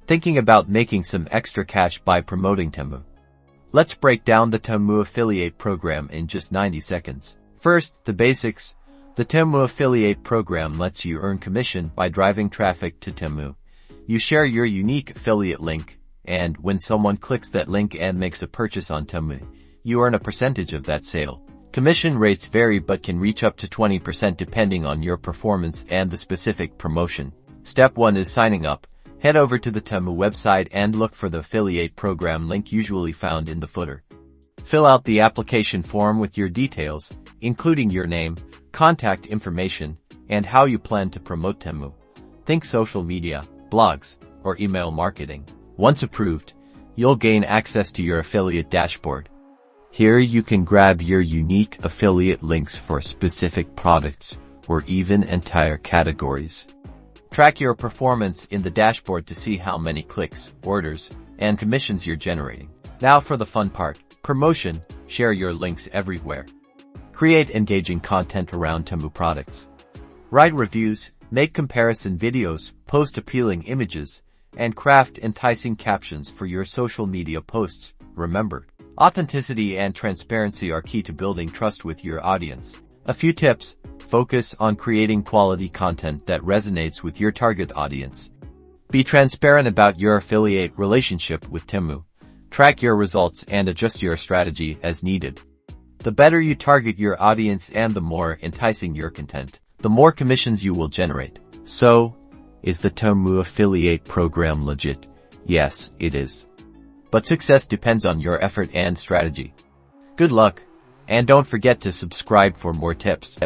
Thinking about making some extra cash by promoting Temu? Let's break down the Temu affiliate program in just 90 seconds. First, the basics. The Temu affiliate program lets you earn commission by driving traffic to Temu. You share your unique affiliate link, and when someone clicks that link and makes a purchase on Temu, you earn a percentage of that sale. Commission rates vary but can reach up to 20% depending on your performance and the specific promotion. Step 1 is signing up. Head over to the Temu website and look for the affiliate program link usually found in the footer. Fill out the application form with your details, including your name, contact information, and how you plan to promote Temu. Think social media, blogs, or email marketing. Once approved, you'll gain access to your affiliate dashboard. Here you can grab your unique affiliate links for specific products or even entire categories. Track your performance in the dashboard to see how many clicks, orders, and commissions you're generating. Now for the fun part, promotion. Share your links everywhere. Create engaging content around Temu products. Write reviews, make comparison videos, post appealing images, and craft enticing captions for your social media posts. Remember, authenticity and transparency are key to building trust with your audience. A few tips. Focus on creating quality content that resonates with your target audience. Be transparent about your affiliate relationship with Temu. Track your results and adjust your strategy as needed. The better you target your audience and the more enticing your content, the more commissions you will generate. So, is the Temu affiliate program legit? Yes, it is. But success depends on your effort and strategy. Good luck, and don't forget to subscribe for more tips.